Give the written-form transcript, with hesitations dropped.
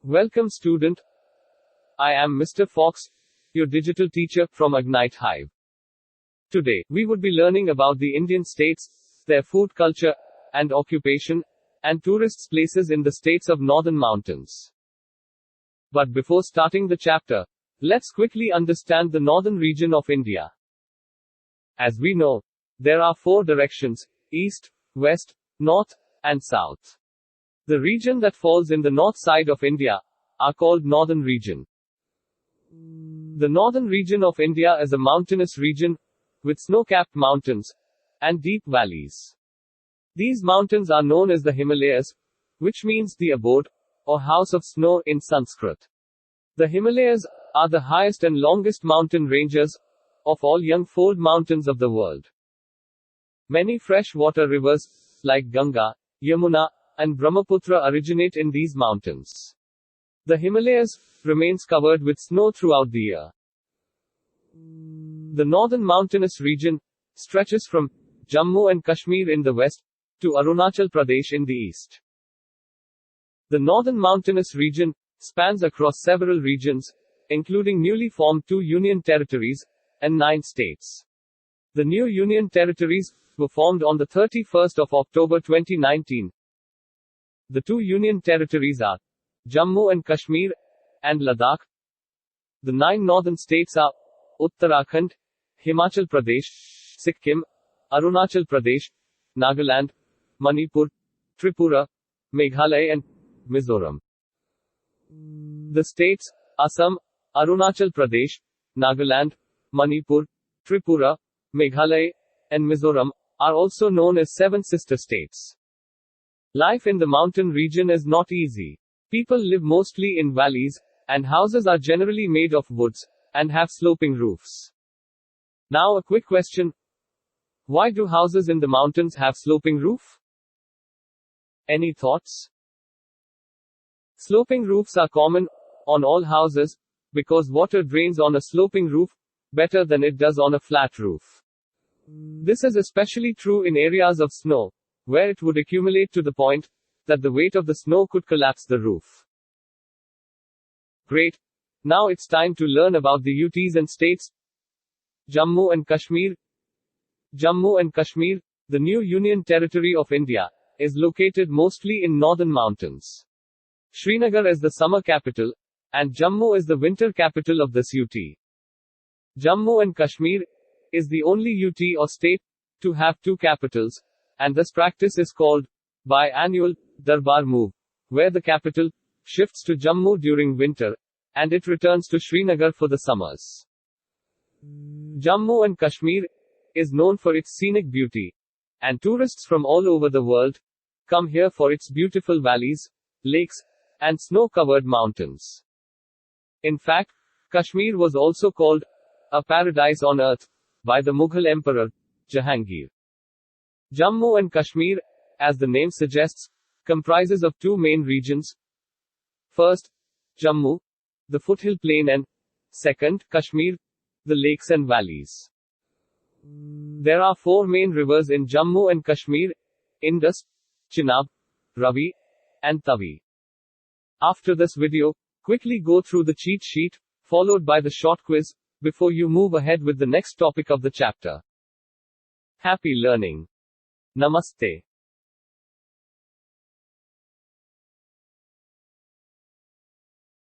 Welcome student. I am Mr. Fox, your digital teacher from Ignite Hive. Today, we would be learning about the Indian states, their food culture, and occupation, and tourists' places in the states of northern mountains. But before starting the chapter, let's quickly understand the northern region of India. As we know, there are four directions: east, west, north, and south. The region that falls in the north side of India are called northern region. The northern region of India is a mountainous region with snow-capped mountains and deep valleys. These mountains are known as the Himalayas, which means the abode or house of snow in Sanskrit. The Himalayas are the highest and longest mountain ranges of all young-fold mountains of the world. Many freshwater rivers like Ganga, Yamuna, and Brahmaputra originate in these mountains. The Himalayas remains covered with snow throughout the year. The northern mountainous region stretches from Jammu and Kashmir in the west to Arunachal Pradesh in the east. The northern mountainous region spans across several regions, including newly formed 2 union territories and 9 states. The new union territories were formed on the 31st of October 2019. The 2 union territories are Jammu and Kashmir and Ladakh. The 9 northern states are Uttarakhand, Himachal Pradesh, Sikkim, Arunachal Pradesh, Nagaland, Manipur, Tripura, Meghalaya and Mizoram. The states Assam, Arunachal Pradesh, Nagaland, Manipur, Tripura, Meghalaya, and Mizoram are also known as 7 sister states. Life in the mountain region is not easy. People live mostly in valleys, and houses are generally made of woods and have sloping roofs. Now a quick question. Why do houses in the mountains have sloping roof? Any thoughts? Sloping roofs are common on all houses because water drains on a sloping roof better than it does on a flat roof. This is especially true in areas of snow, where it would accumulate to the point that the weight of the snow could collapse the roof. Great. Now it's time to learn about the UTs and states. Jammu and Kashmir. Jammu and Kashmir, the new Union Territory of India, is located mostly in northern mountains. Srinagar is the summer capital, and Jammu is the winter capital of this UT. Jammu and Kashmir is the only UT or state to have 2 capitals, and this practice is called biannual Darbar move, where the capital shifts to Jammu during winter, and it returns to Srinagar for the summers. Jammu and Kashmir is known for its scenic beauty, and tourists from all over the world come here for its beautiful valleys, lakes, and snow-covered mountains. In fact, Kashmir was also called a paradise on earth by the Mughal Emperor Jahangir. Jammu and Kashmir, as the name suggests, comprises of 2 main regions. First, Jammu, the foothill plain, and second, Kashmir, the lakes and valleys. There are 4 main rivers in Jammu and Kashmir: Indus, Chenab, Ravi, and Tavi. After this video, quickly go through the cheat sheet, followed by the short quiz, before you move ahead with the next topic of the chapter. Happy learning. Namaste.